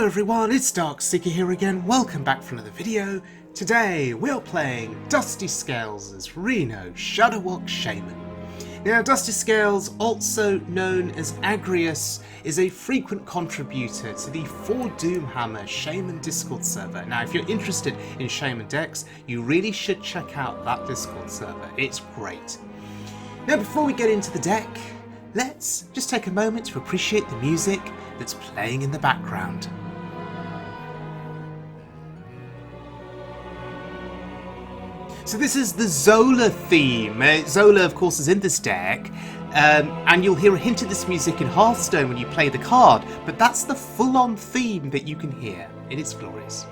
Hello everyone, it's Darkseeker here again. Welcome back for another video. Today we're playing DustyScales' Reno Shudderwock Shaman. Now DustyScales, also known as Agrius, is a frequent contributor to the For Doomhammer Shaman Discord server. Now if you're interested in Shaman decks, you really should check out that Discord server. It's great. Now before we get into the deck, let's just take a moment to appreciate the music that's playing in the background. So this is the Zola theme. Zola, of course, is in this deck, and you'll hear a hint of this music in Hearthstone when you play the card, but that's the full-on theme that you can hear, and it's glorious.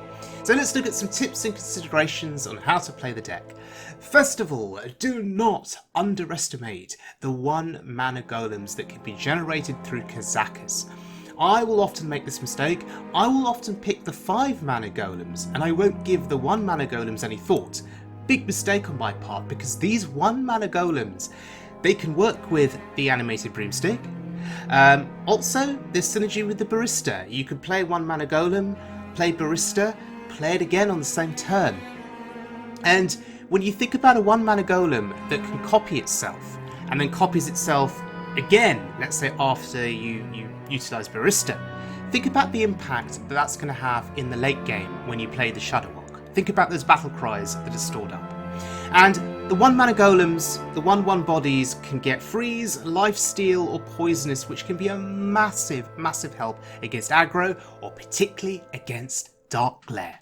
So let's look at some tips and considerations on how to play the deck. First of all, do not underestimate the 1 mana golems that can be generated through Kazakus. I will often make this mistake. I will often pick the 5 mana golems, and I won't give the 1 mana golems any thought. Big mistake on my part, because these 1 mana golems, they can work with the animated broomstick. Also, there's synergy with the barista. You could play 1 mana golem, play barista, play it again on the same turn. And when you think about a 1 mana golem that can copy itself, and then copies itself again, let's say after you utilise barista, think about the impact that that's going to have in the late game when you play the Shudderwock. Think about those battle cries that are stored up. And the 1 mana golems, the 1/1 bodies, can get freeze, lifesteal or poisonous, which can be a massive, massive help against aggro, or particularly against Darkglare.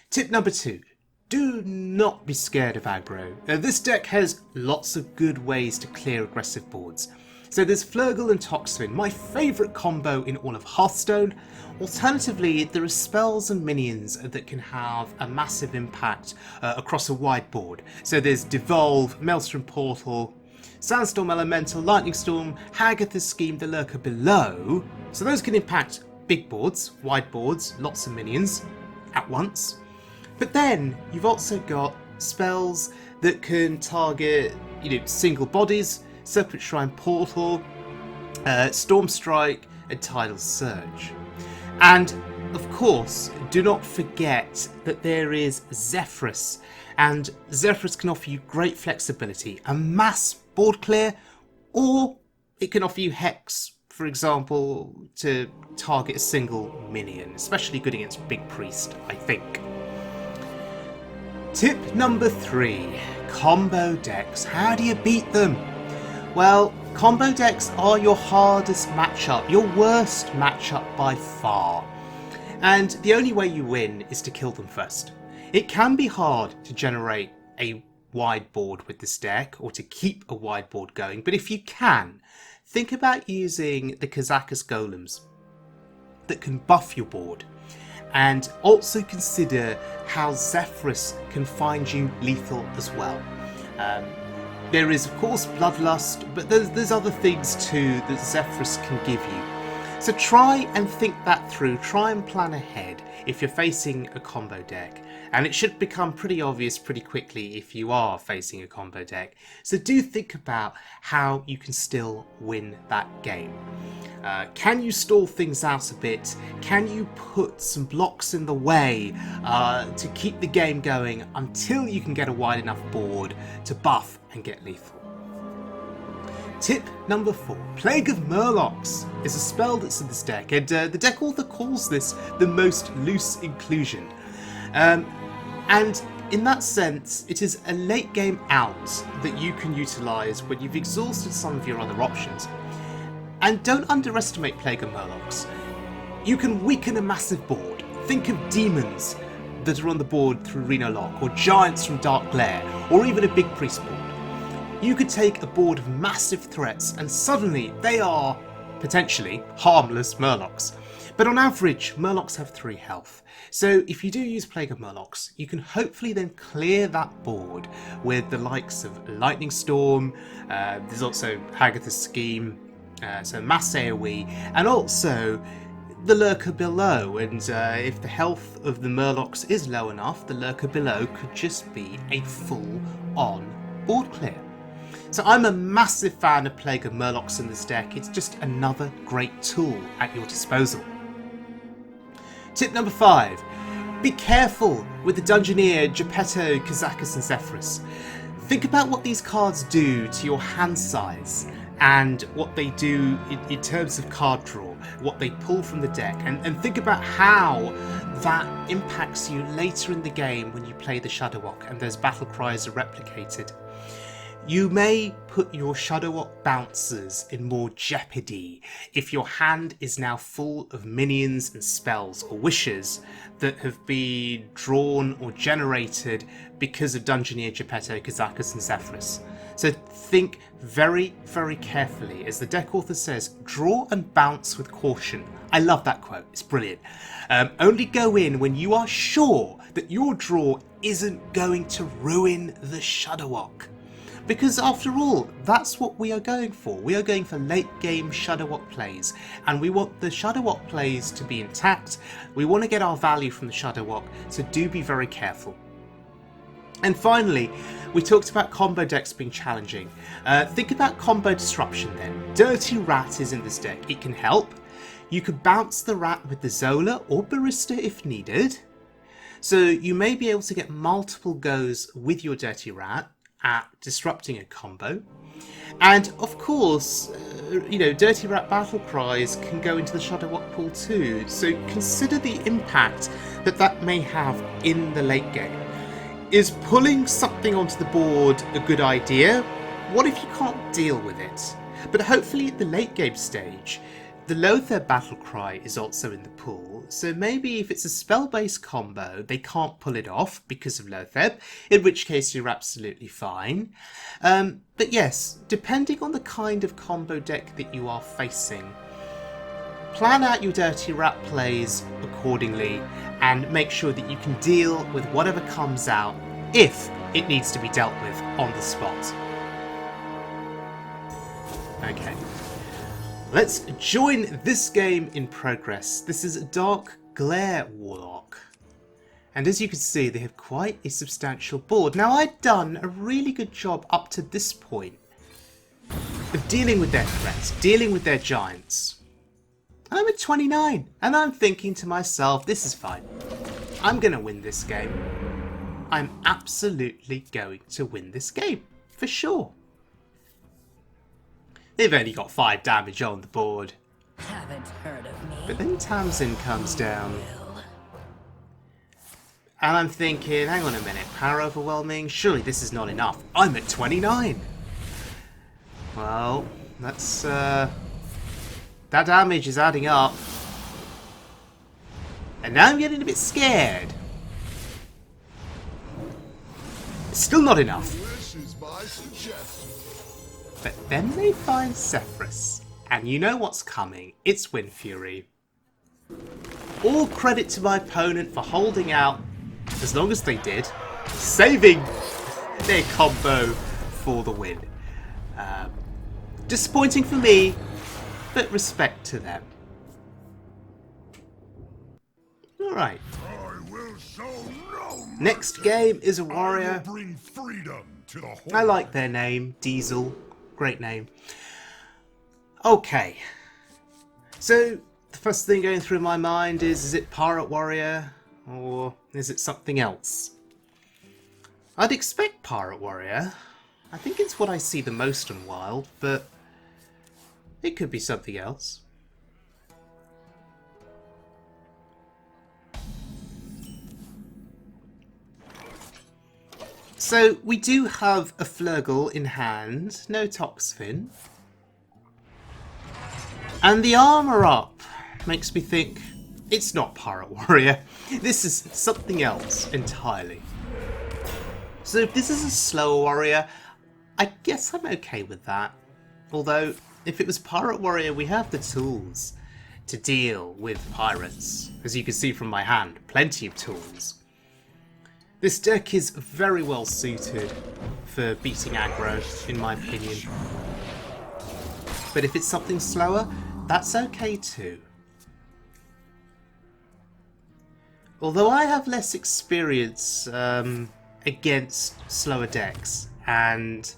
Tip number 2. Do not be scared of aggro. This deck has lots of good ways to clear aggressive boards. So there's Flurgle and Toxin, my favourite combo in all of Hearthstone. Alternatively, there are spells and minions that can have a massive impact across a wide board. So there's Devolve, Maelstrom Portal, Sandstorm Elemental, Lightning Storm, Hagatha's Scheme, the Lurker Below. So those can impact big boards, wide boards, lots of minions at once. But then you've also got spells that can target, single bodies, Serpent Shrine Portal, Storm Strike, and Tidal Surge. And of course, do not forget that there is Zephyrus, and Zephyrus can offer you great flexibility, a mass board clear, or it can offer you Hex, for example, to target a single minion, especially good against Big Priest, I think. Tip number 3, combo decks. How do you beat them? Well, combo decks are your hardest matchup, your worst matchup by far. And the only way you win is to kill them first. It can be hard to generate a wide board with this deck, or to keep a wide board going, but if you can, think about using the Kazakus golems that can buff your board. And also consider how Zephyrus can find you lethal as well. There is, of course, Bloodlust, but there's other things too that Zephyrus can give you. So try and think that through, try and plan ahead if you're facing a combo deck. And it should become pretty obvious pretty quickly if you are facing a combo deck. So do think about how you can still win that game. Can you stall things out a bit? Can you put some blocks in the way to keep the game going until you can get a wide enough board to buff and get lethal? Tip number 4, Plague of Murlocs is a spell that's in this deck, and the deck author calls this the most loose inclusion. And in that sense, it is a late game out that you can utilise when you've exhausted some of your other options. And don't underestimate Plague of Murlocs. You can weaken a massive board. Think of demons that are on the board through Reno Lock, or giants from Darkglare, or even a Big Priest board. You could take a board of massive threats and suddenly they are, potentially, harmless Murlocs. But on average, Murlocs have 3 health. So if you do use Plague of Murlocs, you can hopefully then clear that board with the likes of Lightning Storm, there's also Hagatha's Scheme, so mass AoE, and also the Lurker Below. And if the health of the Murlocs is low enough, the Lurker Below could just be a full-on board clear. So I'm a massive fan of Plague of Murlocs in this deck. It's just another great tool at your disposal. Tip number 5. Be careful with the Dungeoneer, Geppetto, Kazakus and Zephyrus. Think about what these cards do to your hand size and what they do in terms of card draw, what they pull from the deck, and think about how that impacts you later in the game when you play the Shudderwock and those battle cries are replicated. You may put your Shudderwock bouncers in more jeopardy if your hand is now full of minions and spells or wishes that have been drawn or generated because of Dungeoneer, Geppetto, Kazakus and Zephyrus. So think very, very carefully. As the deck author says, draw and bounce with caution. I love that quote, it's brilliant. Only go in when you are sure that your draw isn't going to ruin the Shudderwock. Because after all, that's what we are going for. We are going for late game Shudderwock plays, and we want the Shudderwock plays to be intact. We want to get our value from the Shudderwock, so do be very careful. And finally, we talked about combo decks being challenging. Think about combo disruption then. Dirty Rat is in this deck. It can help. You could bounce the rat with the Zola or Barista if needed. So you may be able to get multiple goes with your Dirty Rat at disrupting a combo. And of course, Dirty Rat battle cries can go into the Shudderwock pool too. So consider the impact that may have in the late game. Is pulling something onto the board a good idea? What if you can't deal with it? But hopefully at the late game stage, the Lothar battle cry is also in the pool, so maybe if it's a spell-based combo, they can't pull it off because of Lothar, in which case you're absolutely fine. But yes, depending on the kind of combo deck that you are facing, plan out your Dirty Rat plays accordingly and make sure that you can deal with whatever comes out if it needs to be dealt with on the spot. Okay, let's join this game in progress. This is Darkglare Warlock. And as you can see, they have quite a substantial board. Now, I've done a really good job up to this point of dealing with their threats, dealing with their giants. I'm at 29, and I'm thinking to myself, this is fine. I'm going to win this game. I'm absolutely going to win this game, for sure. They've only got 5 damage on the board. Haven't heard of me. But then Tamsin comes down. And I'm thinking, hang on a minute, power overwhelming? Surely this is not enough. I'm at 29. Well, that's that damage is adding up. And now I'm getting a bit scared. It's still not enough. But then they find Zephyrus. And you know what's coming. It's Wind Fury. All credit to my opponent for holding out as long as they did. Saving their combo for the win. Disappointing for me, but respect to them. Alright. Next game is a warrior. I like their name, Diesel. Great name. Okay. So, the first thing going through my mind is it Pirate Warrior? Or is it something else? I'd expect Pirate Warrior. I think it's what I see the most on Wild, but it could be something else. So we do have a Flurgle in hand, no Toxfin. And the armour up makes me think it's not Pirate Warrior. This is something else entirely. So if this is a slower warrior, I guess I'm okay with that. Although, if it was Pirate Warrior, we have the tools to deal with pirates. As you can see from my hand, plenty of tools. This deck is very well suited for beating aggro, in my opinion. But if it's something slower, that's okay too. Although I have less experience against slower decks, and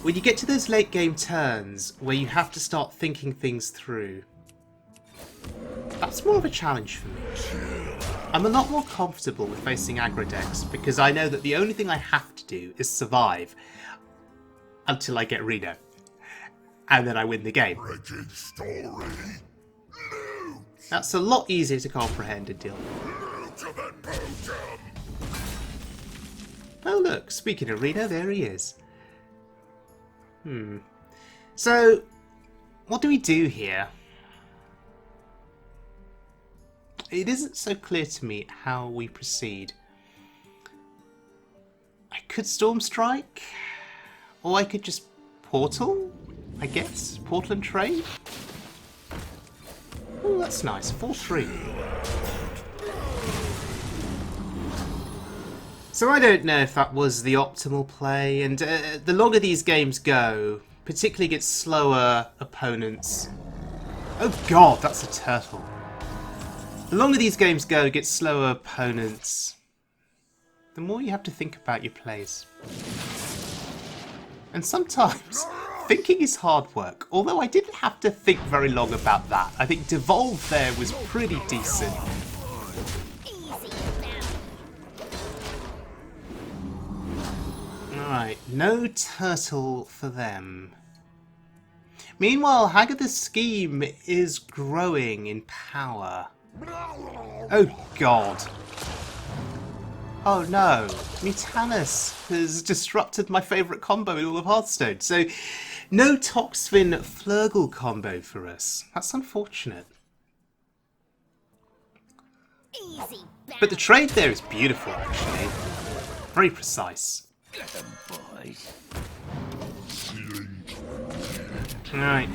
when you get to those late game turns where you have to start thinking things through, That's more of a challenge for me. I'm a lot more comfortable with facing aggro decks because I know that the only thing I have to do is survive until I get Reno. And then I win the game. That's a lot easier to comprehend and deal with. Oh look, speaking of Reno, there he is. So, what do we do here? It isn't so clear to me how we proceed. I could Storm Strike, or I could just Portal, I guess. Portal and trade. Oh, that's nice. 4-3. So I don't know if that was the optimal play, and the longer these games go, particularly against slower opponents... Oh god, that's a turtle. The longer these games go against slower opponents, the more you have to think about your plays. And sometimes, thinking is hard work, although I didn't have to think very long about that. I think Devolve there was pretty decent. Alright, no turtle for them. Meanwhile, Hagatha's scheme is growing in power. Oh god. Oh no, Mutanus has disrupted my favourite combo in all of Hearthstone. So, no Toxfin Flurgle combo for us. That's unfortunate. Easy. But the trade there is beautiful, actually. Very precise. Alright.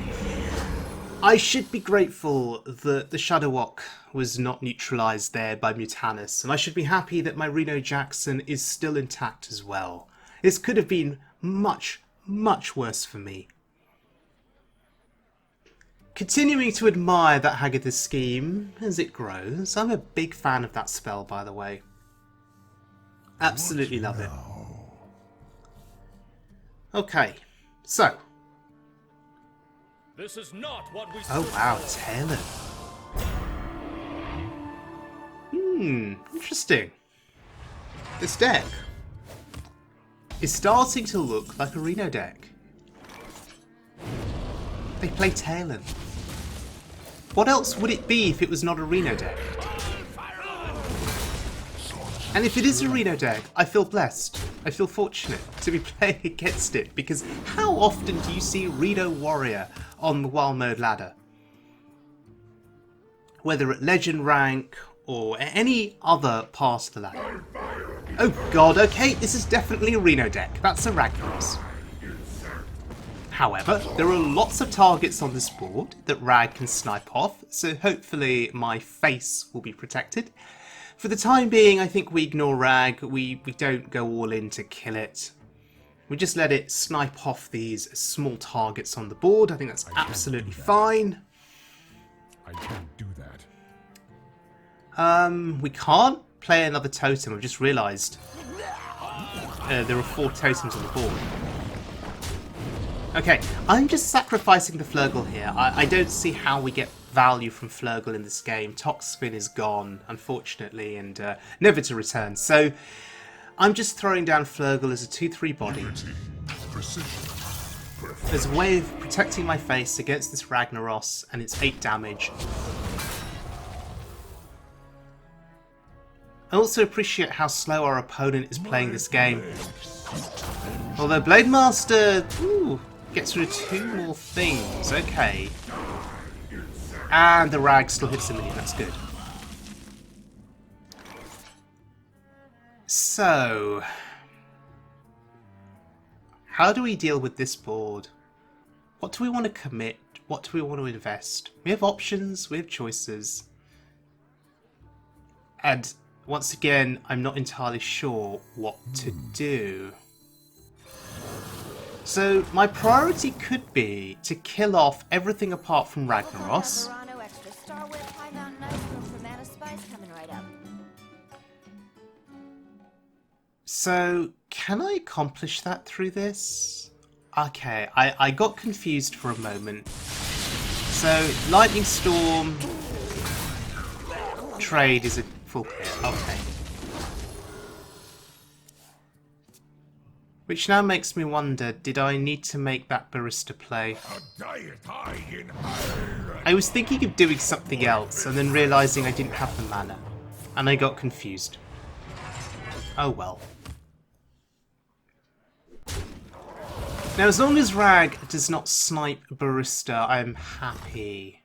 I should be grateful that the Shudderwock was not neutralised there by Mutanus, and I should be happy that my Reno Jackson is still intact as well. This could have been much, much worse for me. Continuing to admire that Hagatha's scheme as it grows. I'm a big fan of that spell, by the way. Absolutely love it. Okay, so... This is not what we Oh wow, Talon. Interesting. This deck is starting to look like a Reno deck. They play Talon. What else would it be if it was not a Reno deck? And if it is a Reno deck, I feel blessed. I feel fortunate to be playing against it, because how often do you see Reno Warrior on the Wild Mode ladder? Whether at Legend rank or any other part of the ladder. Oh god, okay, this is definitely a Reno deck. That's a Ragnaros. However, there are lots of targets on this board that Rag can snipe off, so hopefully my face will be protected. For the time being, I think we ignore Rag. We don't go all in to kill it. We just let it snipe off these small targets on the board. I think that's absolutely fine. I can't do that. We can't play another totem. I've just realised there are 4 totems on the board. Okay, I'm just sacrificing the Flurgle here. I don't see how we get value from Flurgle in this game. Toxfin is gone, unfortunately, and never to return. So I'm just throwing down Flurgle as a 2-3 body. As a way of protecting my face against this Ragnaros and its 8 damage. I also appreciate how slow our opponent is playing this game. Although Blademaster gets rid of 2 more things. Okay. And the Rag still hits a minion, that's good. So, how do we deal with this board? What do we want to commit? What do we want to invest? We have options, we have choices. And once again, I'm not entirely sure what to do. So, my priority could be to kill off everything apart from Ragnaros. So, can I accomplish that through this? Okay, I got confused for a moment. So, Lightning Storm, trade is a full clear. Okay. Which now makes me wonder, did I need to make that barista play? I was thinking of doing something else and then realising I didn't have the mana. And I got confused. Oh well. Now as long as Rag does not snipe barista, I'm happy.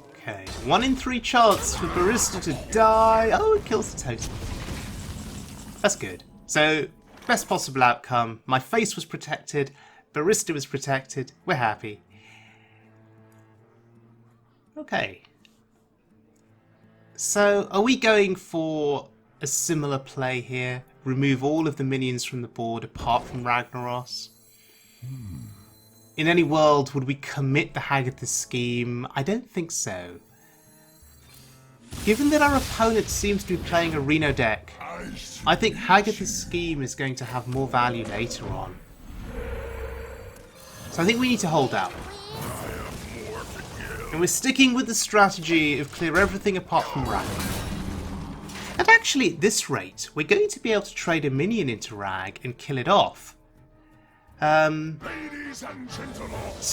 Okay, 1 in 3 chance for barista to die. Oh, it kills the totem. That's good. So, best possible outcome. My face was protected. Barista was protected. We're happy. Okay. So, are we going for a similar play here? Remove all of the minions from the board apart from Ragnaros? In any world, would we commit the Haggath's scheme? I don't think so. Given that our opponent seems to be playing a Reno deck, I think Haggath's scheme is going to have more value later on. So I think we need to hold out. And we're sticking with the strategy of clear everything apart from Rag. And actually, at this rate, we're going to be able to trade a minion into Rag and kill it off. So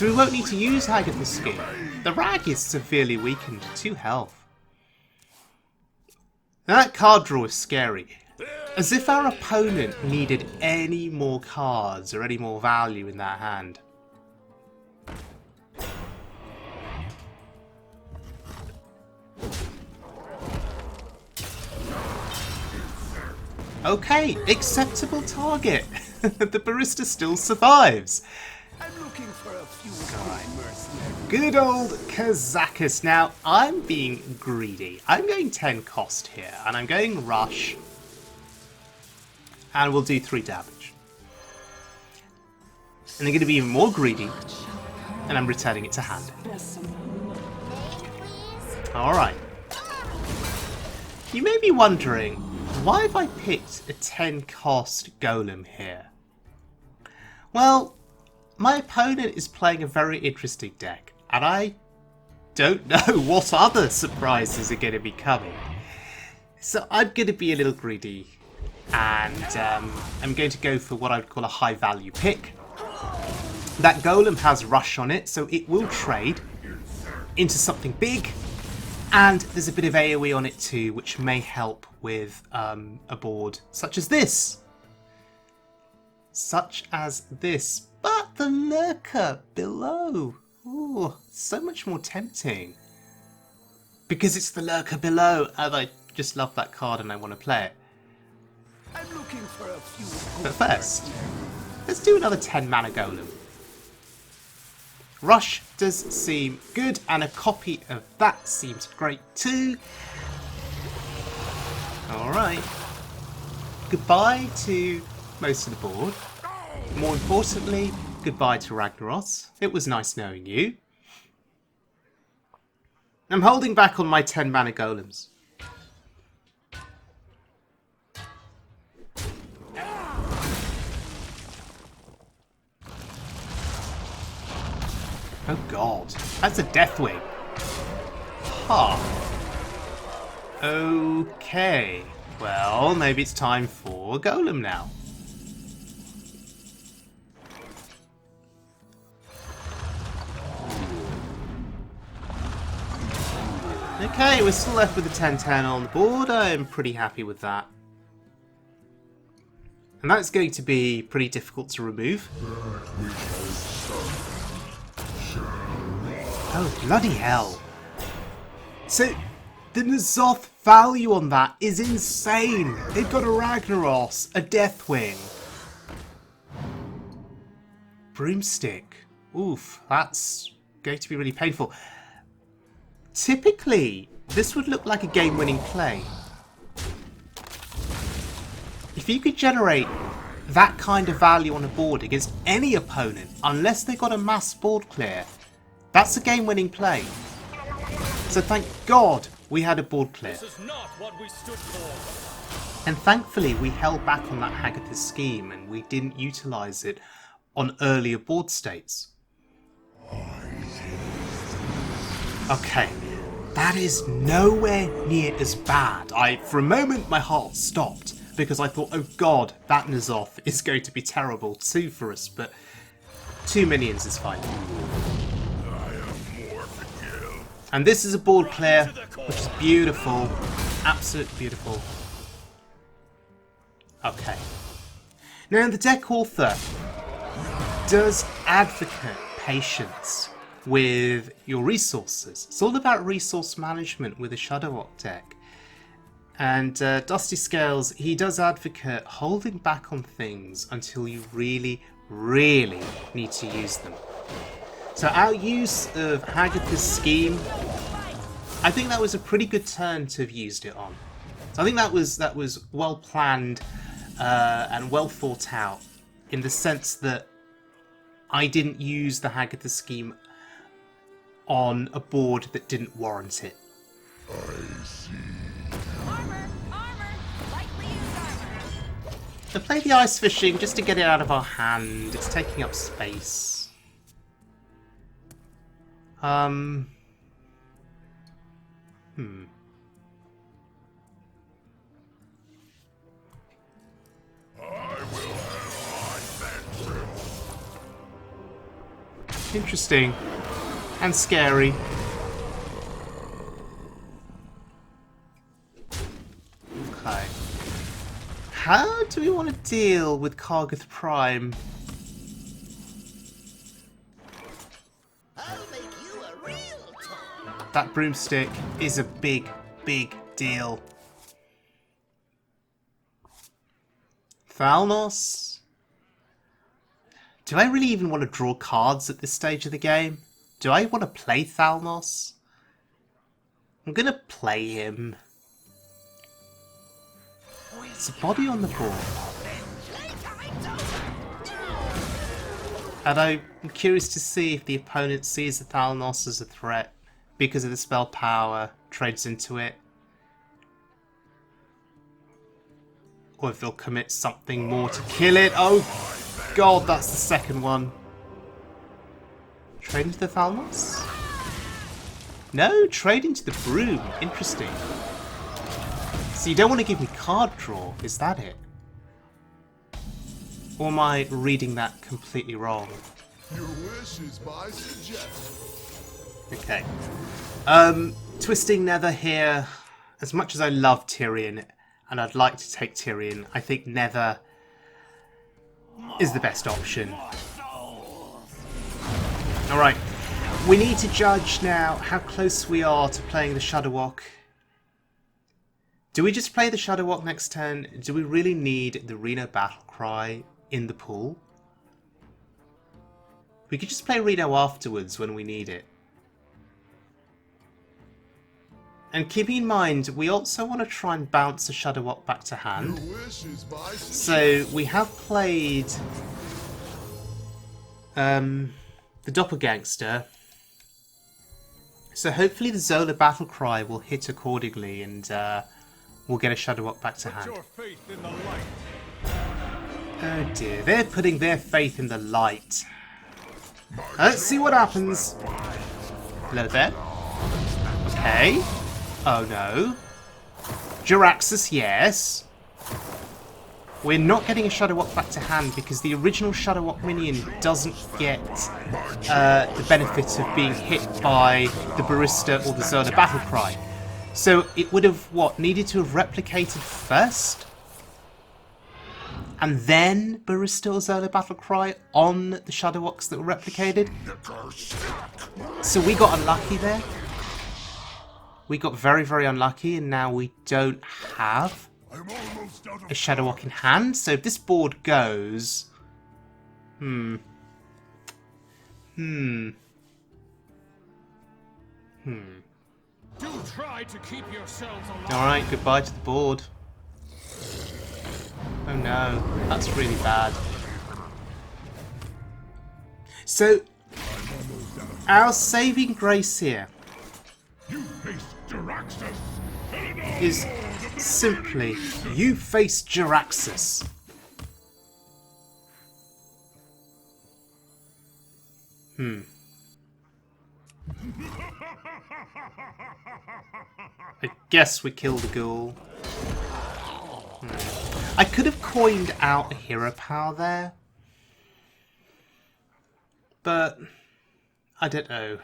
we won't need to use Haggath's scheme. The Rag is severely weakened, 2 health. Now that card draw is scary. As if our opponent needed any more cards or any more value in that hand. Okay, acceptable target. The barista still survives. I'm looking for a few kind mercenaries. Good old Kazakus. Now, I'm being greedy. I'm going 10 cost here, and I'm going Rush. And we'll do 3 damage. And I'm going to be even more greedy, and I'm returning it to hand. Alright. You may be wondering, why have I picked a 10 cost Golem here? Well, my opponent is playing a very interesting deck, and I don't know what other surprises are going to be coming. So I'm going to be a little greedy, and I'm going to go for what I would call a high value pick. That Golem has Rush on it, so it will trade into something big, and there's a bit of AoE on it too, which may help with a board such as this. But the lurker below. Ooh, so much more tempting. Because it's the lurker below, and I just love that card and I want to play it. I'm looking for a few. But first, let's do another 10 mana Golem. Rush does seem good, and a copy of that seems great too. Alright. Goodbye to most of the board. More importantly, goodbye to Ragnaros. It was nice knowing you. I'm holding back on my 10 mana golems. Oh god, that's a Deathwing. Huh. Okay. Well, maybe it's time for a Golem now. Okay, we're still left with a 10-10 on the board. I'm pretty happy with that. And that's going to be pretty difficult to remove. Oh, bloody hell. So, the N'Zoth value on that is insane. They've got a Ragnaros, a Deathwing. Broomstick. Oof, that's going to be really painful. Typically, this would look like a game-winning play. If you could generate that kind of value on a board against any opponent, unless they got a mass board clear, that's a game-winning play. So thank God we had a board clear. This is not what we stood for. And thankfully we held back on that Haggath's scheme and we didn't utilise it on earlier board states. Okay. That is nowhere near as bad. For a moment, my heart stopped because I thought, oh god, that N'Zoth is going to be terrible too for us, but 2 minions is fine. And this is a board clear, which is beautiful. Absolutely beautiful. Okay. Now, the deck author does advocate patience with your resources. It's all about resource management with a Shudderwock deck. And DustyScales, he does advocate holding back on things until you really, really need to use them. So our use of Hagatha's scheme, I think that was a pretty good turn to have used it on. So I think that was well planned and well thought out, in the sense that I didn't use the Hagatha scheme on a board that didn't warrant it. I see. Armor! Armor! Lightly used armor! I play the ice fishing just to get it out of our hand. It's taking up space. Interesting. And scary. Okay. How do we want to deal with Kargath Prime? I'll make you a real toy. That broomstick is a big, big deal. Thalnos? Do I really even want to draw cards at this stage of the game? Do I want to play Thalnos? I'm going to play him. It's a body on the board. And I'm curious to see if the opponent sees the Thalnos as a threat because of the spell power, trades into it. Or if they'll commit something more to kill it. Oh god, that's the second one. Trade into the Thalnos? No, trade into the Broom. Interesting. So you don't want to give me card draw, is that it? Or am I reading that completely wrong? Your wish is my suggestion. Okay. Twisting Nether here. As much as I love Tyrion, and I'd like to take Tyrion, I think Nether is the best option. Alright. We need to judge now how close we are to playing the Shudderwock. Do we just play the Shudderwock next turn? Do we really need the Reno Battlecry in the pool? We could just play Reno afterwards when we need it. And keeping in mind, we also want to try and bounce the Shudderwock back to hand. So we have played the Doppelgangster. So hopefully the Zola Battlecry will hit accordingly, and we'll get a Shudderwock back to hand. Put your faith in the light. Oh dear, they're putting their faith in the light. Let's see what happens. Hello there. Okay. Oh no. Jaraxxus, yes. We're not getting a Shudderwock back to hand because the original Shudderwock minion doesn't get the benefit of being hit by the Barista or the Zola Battlecry. So it would have, what, needed to have replicated first? And then Barista or Zola Battlecry on the Shudderwocks that were replicated? So we got unlucky there. We got very, very unlucky, and now we don't have a Shudderwock in hand. So if this board goes... Don't try to keep yourselves alive. Alright, goodbye to the board. Oh no, that's really bad. So, our saving grace here is simply, you face Jaraxxus. I guess we killed the ghoul. I could have coined out a hero power there. But I don't know.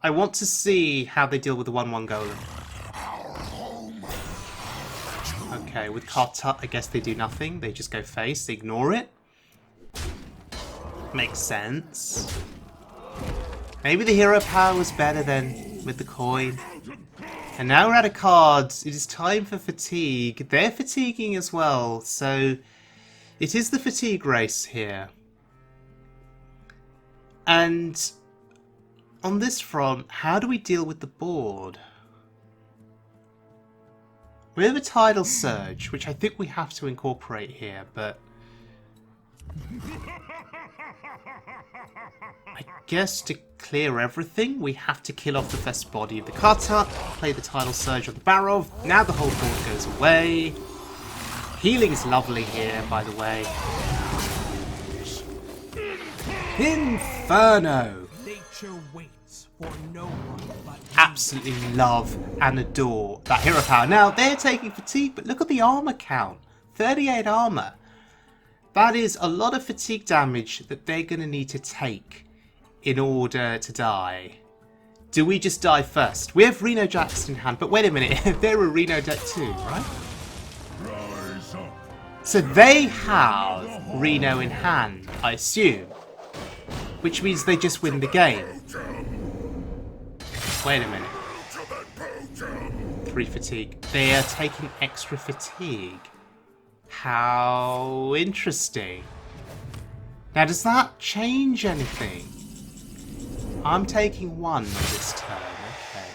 I want to see how they deal with the 1/1 golem. Okay, with Kartut, I guess they do nothing. They just go face, they ignore it. Makes sense. Maybe the hero power was better than with the coin. And now we're out of cards. It is time for fatigue. They're fatiguing as well, so it is the fatigue race here. And on this front, how do we deal with the board? We have a tidal surge, which I think we have to incorporate here, but I guess to clear everything, we have to kill off the first body of the Kartut, play the tidal surge on the Barrov. Now the whole board goes away. Healing's lovely here, by the way. Inferno! Nature waits for no one but Absolutely love and adore that hero power. Now, they're taking fatigue, but look at the armor count. 38 armor. That is a lot of fatigue damage that they're going to need to take in order to die. Do we just die first? We have Reno Jacks in hand, but wait a minute. They're a Reno deck too, right? So they have Reno in hand, I assume. Which means they just win the game. Wait a minute. 3 fatigue. They are taking extra fatigue. How interesting. Now, does that change anything? I'm taking 1 this turn. Okay.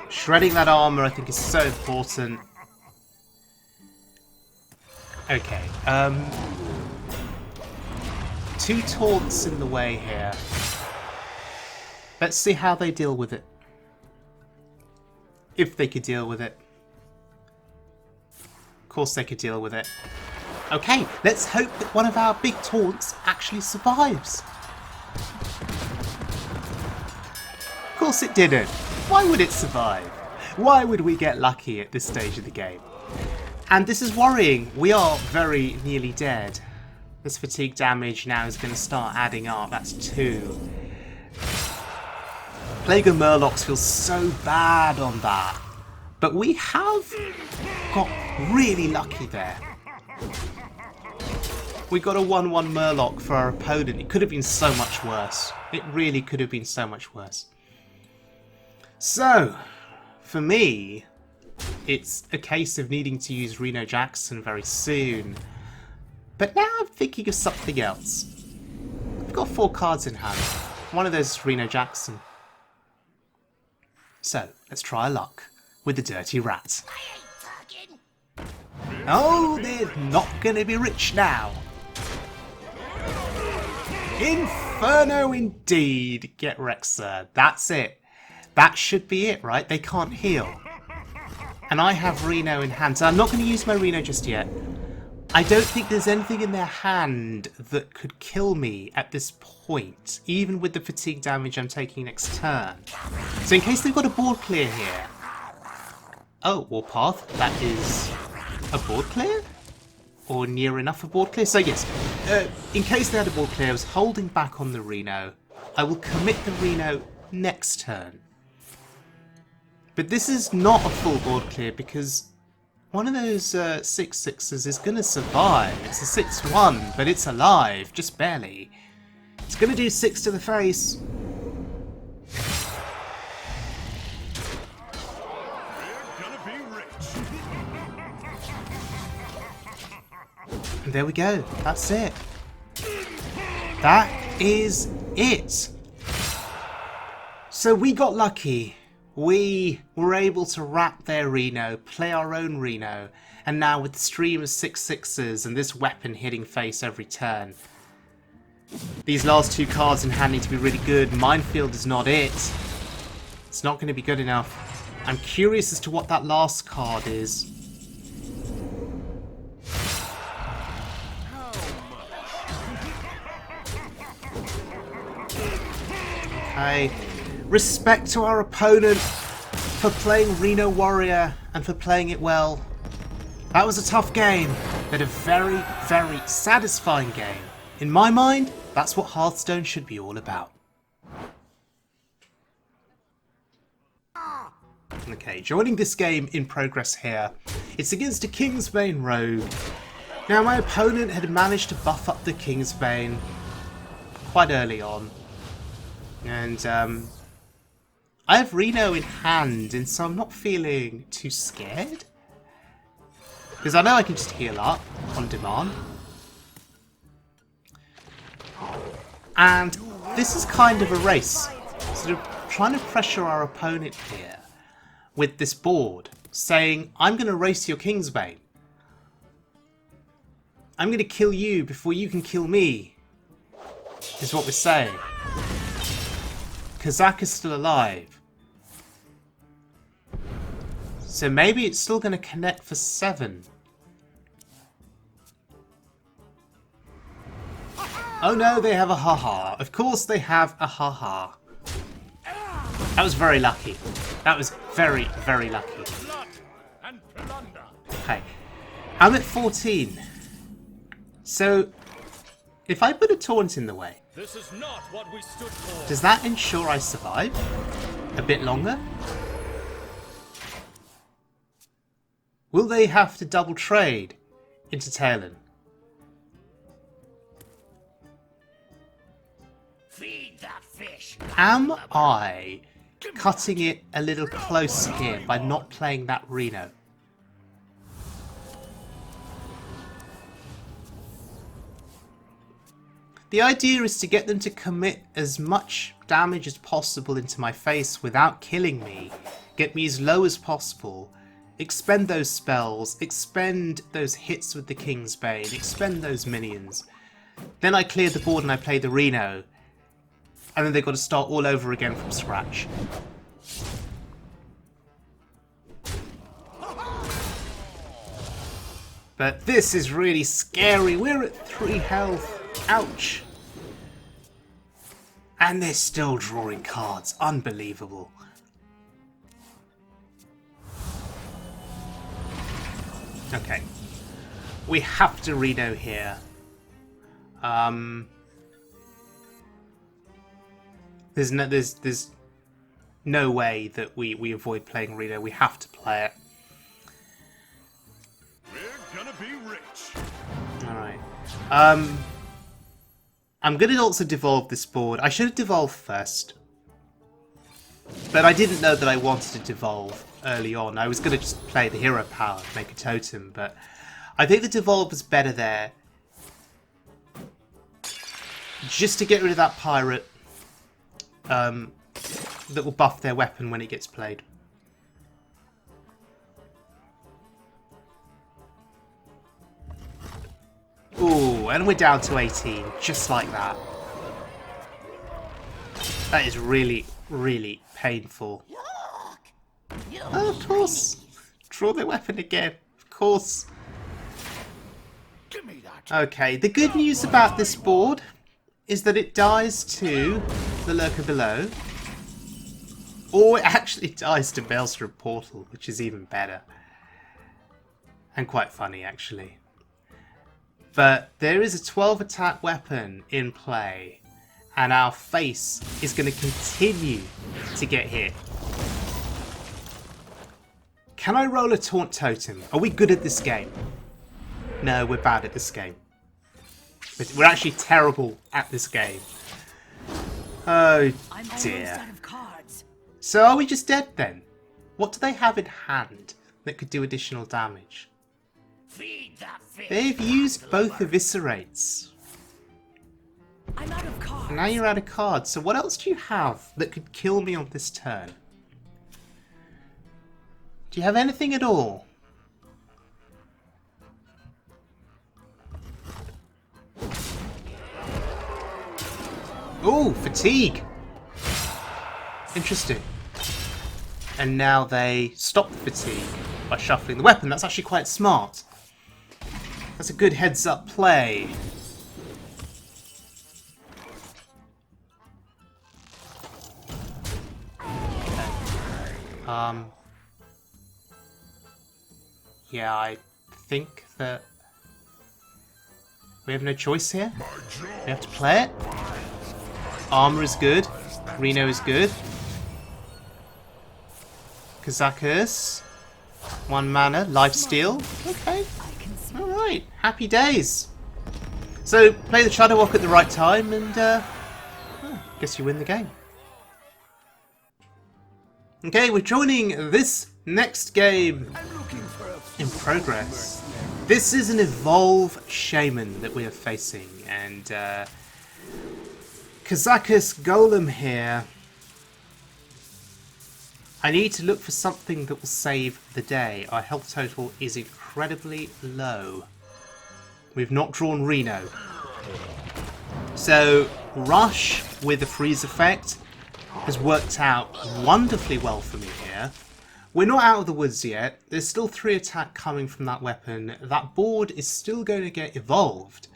Shredding that armor, I think, is so important. Okay. 2 taunts in the way here. Let's see how they deal with it. If they could deal with it. Of course they could deal with it. Okay, let's hope that one of our big taunts actually survives. Of course it didn't. Why would it survive? Why would we get lucky at this stage of the game? And this is worrying. We are very nearly dead. This fatigue damage now is going to start adding up. That's 2. Plague of Murlocs feels so bad on that. But we have got really lucky there. We got a 1/1 Murloc for our opponent. It could have been so much worse. It really could have been so much worse. So, for me, it's a case of needing to use Reno Jackson very soon. But now I'm thinking of something else. I've got 4 cards in hand. One of those is Reno Jackson. So, let's try our luck with the Dirty Rat. Oh, they're not going to be rich now. Inferno indeed. Get wrecked, sir. That's it. That should be it, right? They can't heal. And I have Reno in hand, so I'm not going to use my Reno just yet. I don't think there's anything in their hand that could kill me at this point, even with the fatigue damage I'm taking next turn. So in case they've got a board clear here... Oh, Warpath, that is a board clear? Or near enough a board clear? So yes, in case they had a board clear, I was holding back on the Reno. I will commit the Reno next turn. But this is not a full board clear because one of those 6/6s is going to survive. It's a 6/1, but it's alive, just barely. It's going to do 6 to the face. And there we go. That's it. That is it. So we got lucky. We were able to wrap their Reno, play our own Reno, and now with the stream of 6/6s and this weapon hitting face every turn. These last 2 cards in hand need to be really good. Minefield is not it. It's not going to be good enough. I'm curious as to what that last card is. Okay. Respect to our opponent for playing Reno Warrior and for playing it well. That was a tough game, but a very, very satisfying game. In my mind, that's what Hearthstone should be all about. Okay, joining this game in progress here. It's against a Kingsbane rogue. Now, my opponent had managed to buff up the Kingsbane quite early on. And I have Reno in hand, and so I'm not feeling too scared. Because I know I can just heal up on demand. And this is kind of a race. Sort of trying to pressure our opponent here with this board, saying, I'm going to race your Kingsbane. I'm going to kill you before you can kill me, is what we're saying. Kazakus is still alive. So maybe it's still going to connect for 7. Oh no, they have a haha. Of course they have a haha. That was very lucky. That was very, very lucky. Okay. I'm at 14. So, if I put a taunt in the way, This is not what we stood for. does that ensure I survive a bit longer? Will they have to double trade into Talon? Feed that fish. Am I cutting it a little close here by not playing that Reno? The idea is to get them to commit as much damage as possible into my face without killing me, get me as low as possible, expend those spells, expend those hits with the Kingsbane, expend those minions. Then I clear the board and I play the Reno, and then they've got to start all over again from scratch. But this is really scary. We're at 3 health. Ouch. And they're still drawing cards. Unbelievable. Okay. We have to Reno here. There's no way that we avoid playing Reno. We have to play it. We're gonna be rich. Alright. I'm going to also devolve this board. I should have devolved first. But I didn't know that I wanted to devolve early on. I was going to just play the hero power, make a totem, but I think the devolve was better there. Just to get rid of that pirate that will buff their weapon when it gets played. Ooh, and we're down to 18, just like that. That is really, really painful. Oh, of course. Draw their weapon again. Of course. Give me that. Okay, the good news about this board is that it dies to the lurker below. Or it actually dies to Maelstrom Portal, which is even better. And quite funny, actually. But there is a 12 attack weapon in play, and our face is going to continue to get hit. Can I roll a taunt totem? Are we good at this game? No, we're bad at this game. We're actually terrible at this game. Oh dear. So are we just dead then? What do they have in hand that could do additional damage? Feed that fish. They've used both eviscerates. I'm out of cards. Now you're out of cards. So what else do you have that could kill me on this turn? Do you have anything at all? Ooh, fatigue. Interesting. And now they stop the fatigue by shuffling the weapon. That's actually quite smart. That's a good heads-up play. Yeah, I think that we have no choice here. We have to play it. Armor is good. Reno is good. Kazakus. 1 mana. Lifesteal. Okay. Alright. Happy days. So, play the Shudderwock at the right time and guess you win the game. Okay, we're joining this next game in progress. This is an Evolve Shaman that we are facing, and Kazakus Golem here. I need to look for something that will save the day. Our health total is incredibly low. We've not drawn Reno. So, Rush with the freeze effect has worked out wonderfully well for me here. We're not out of the woods yet. There's still 3 attack coming from that weapon. That board is still going to get evolved.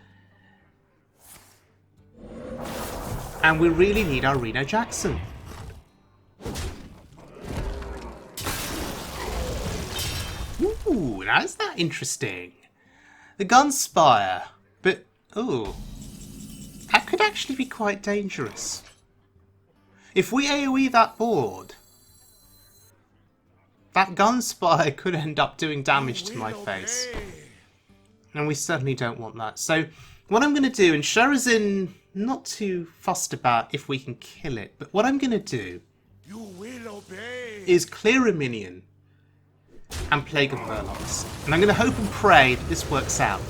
And we really need our Reno Jackson. Ooh, now is that interesting? The Gunspire. But, ooh, that could actually be quite dangerous. If we AoE that board, that Gunspire could end up doing damage to my face. And we certainly don't want that. So, what I'm going to do, and Sharazin not too fussed about if we can kill it, but what I'm going to do is clear a minion and Plague of Murlocs. And I'm going to hope and pray that this works out.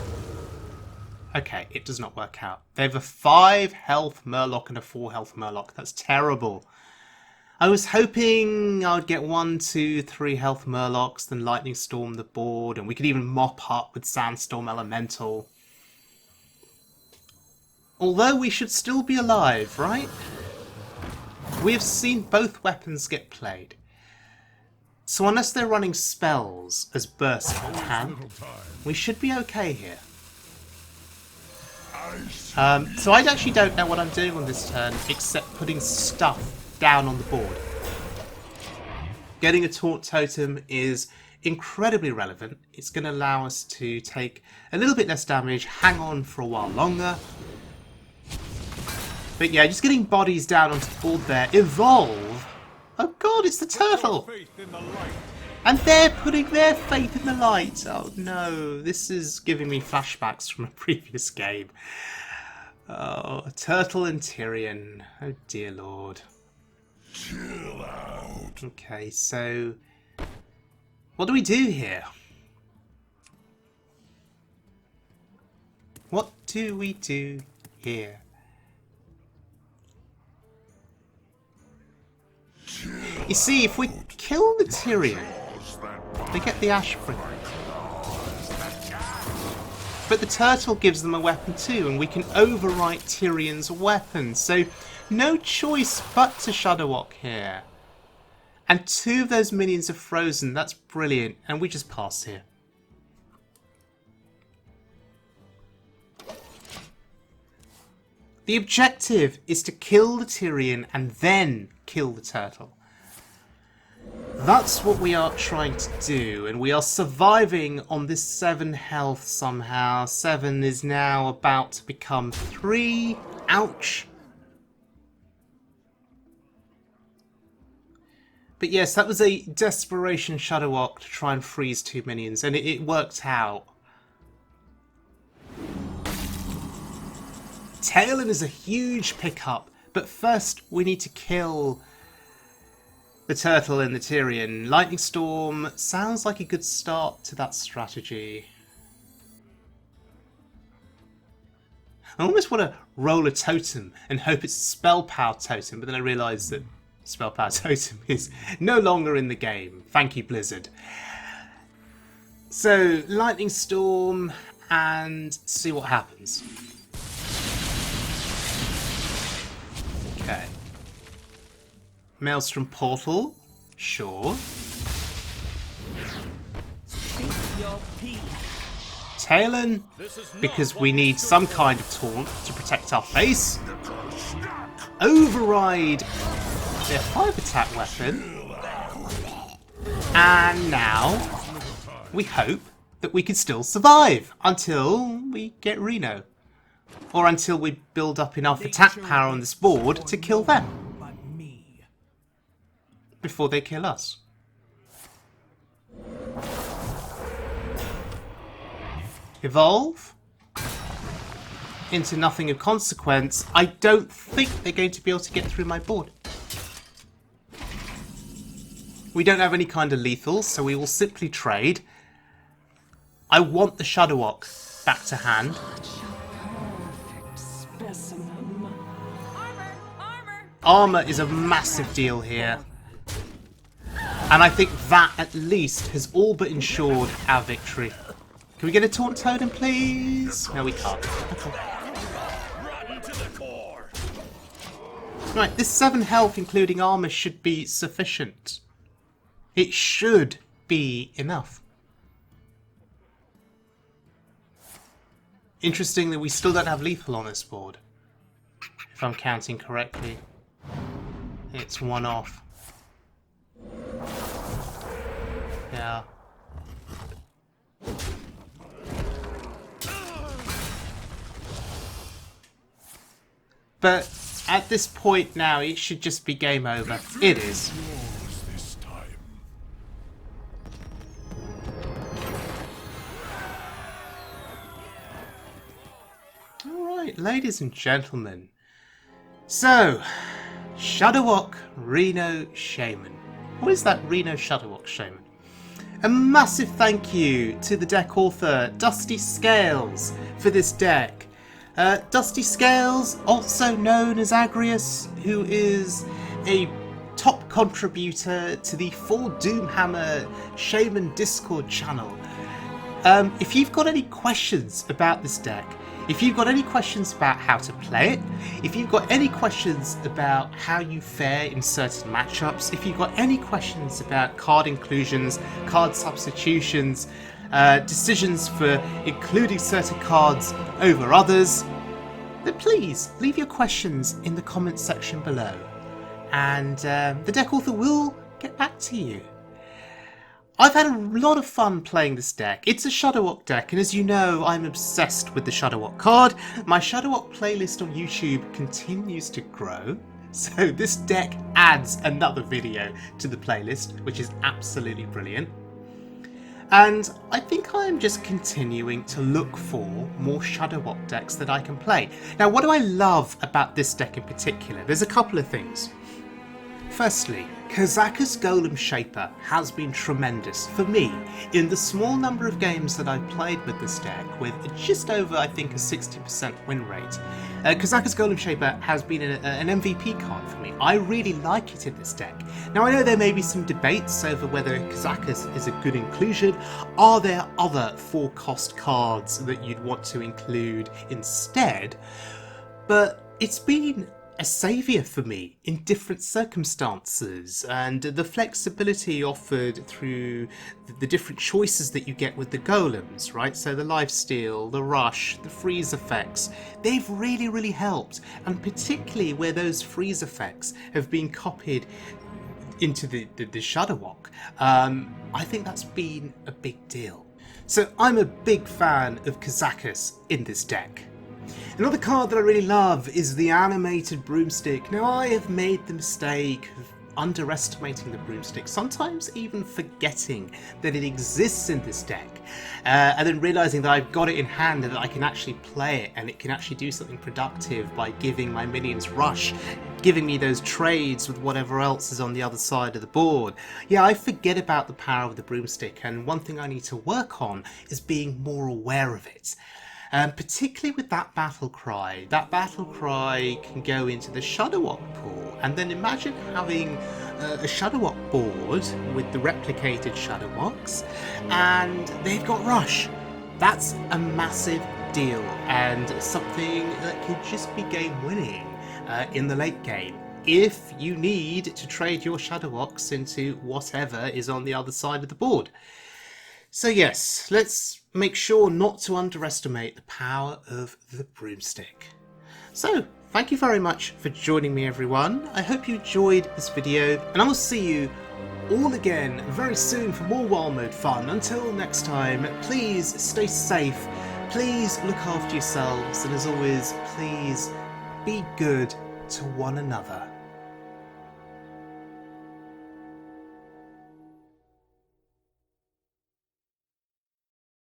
Okay, it does not work out. They have a 5 health Murloc and a 4 health Murloc. That's terrible. I was hoping I would get 1, 2, 3 health Murlocs, then Lightning Storm the board, and we could even mop up with Sandstorm Elemental. Although we should still be alive, right? We have seen both weapons get played. So unless they're running spells as burst in hand, we should be okay here. So I actually don't know what I'm doing on this turn, except putting stuff down on the board. Getting a Taunt Totem is incredibly relevant. It's going to allow us to take a little bit less damage, hang on for a while longer. But yeah, just getting bodies down onto the board there. Evolve! Oh god, it's the turtle! And they're putting their faith in the light! Oh no, this is giving me flashbacks from a previous game. Oh, Turtle and Tyrion. Oh dear lord. Chill out. Okay, so what do we do here? What do we do here? You see, if we kill the Tyrion, they get the Ashbringer. But the turtle gives them a weapon too, and we can overwrite Tyrion's weapon. So no choice but to Shudderwock here. And 2 of those minions are frozen. That's brilliant. And we just pass here. The objective is to kill the Tyrion and then kill the turtle. That's what we are trying to do, and we are surviving on this 7 health somehow. 7 is now about to become 3. Ouch. But yes, that was a desperation Shudderwock to try and freeze 2 minions, and it worked out. Talon is a huge pickup, but first we need to kill the turtle and the Tyrion. Lightning Storm sounds like a good start to that strategy. I almost want to roll a totem and hope it's a spell power totem, but then I realise that spell power totem is no longer in the game. Thank you, Blizzard. So, Lightning Storm and see what happens. Okay. Maelstrom Portal, sure. Talon, because we need some kind of taunt to protect our face. Override their 5 attack weapon. And now we hope that we can still survive until we get Reno. Or until we build up enough attack power on this board to kill them. Before they kill us. Evolve into nothing of consequence. I don't think they're going to be able to get through my board. We don't have any kind of lethals, so we will simply trade. I want the Shudderwock back to hand. Armor is a massive deal here. And I think that at least has all but ensured our victory. Can we get a Taunt Totem, please? No, we can't. Okay. Right, this 7 health, including armor, should be sufficient. It should be enough. Interesting that we still don't have lethal on this board. If I'm counting correctly. It's 1 off. Yeah. But at this point now, it should just be game over. It is. This time. Alright, ladies and gentlemen. So, Shudderwock, Reno, Shaman. What is that Reno Shudderwock Shaman? A massive thank you to the deck author, DustyScales, for this deck. DustyScales, also known as Agrius, who is a top contributor to the For Doomhammer Shaman Discord channel. If you've got any questions about this deck, if you've got any questions about how to play it, if you've got any questions about how you fare in certain matchups, if you've got any questions about card inclusions, card substitutions, decisions for including certain cards over others, then please leave your questions in the comments section below, and the deck author will get back to you. I've had a lot of fun playing this deck. It's a Shudderwock deck, and as you know, I'm obsessed with the Shudderwock card. My Shudderwock playlist on YouTube continues to grow, so this deck adds another video to the playlist, which is absolutely brilliant. And I think I'm just continuing to look for more Shudderwock decks that I can play. Now, what do I love about this deck in particular? There's a couple of things. Firstly, Kazakus Golem Shaper has been tremendous for me in the small number of games that I've played with this deck, with just over, I think, a 60% win rate. Kazakus Golem Shaper has been an MVP card for me. I really like it in this deck. Now, I know there may be some debates over whether Kazakus is a good inclusion. Are there other 4-cost cards that you'd want to include instead? But it's been a saviour for me in different circumstances, and the flexibility offered through the different choices that you get with the golems, right? So the lifesteal, the rush, the freeze effects, they've really helped, and particularly where those freeze effects have been copied into the Shudderwock, I think that's been a big deal. So I'm a big fan of Kazakus in this deck. Another card that I really love is the animated broomstick. Now, I have made the mistake of underestimating the broomstick, sometimes even forgetting that it exists in this deck, and then realising that I've got it in hand and that I can actually play it and it can actually do something productive by giving my minions rush, giving me those trades with whatever else is on the other side of the board. Yeah, I forget about the power of the broomstick, and one thing I need to work on is being more aware of it. Particularly with that battle cry. That battle cry can go into the Shudderwock pool, and then imagine having a Shudderwock board with the replicated Shudderwocks, and they've got rush. That's a massive deal, and something that could just be game winning in the late game, if you need to trade your Shudderwocks into whatever is on the other side of the board. So yes, let's make sure not to underestimate the power of the broomstick. So, thank you very much for joining me, everyone. I hope you enjoyed this video, and I will see you all again very soon for more Wild Mode fun. Until next time, please stay safe, please look after yourselves, and as always, please be good to one another.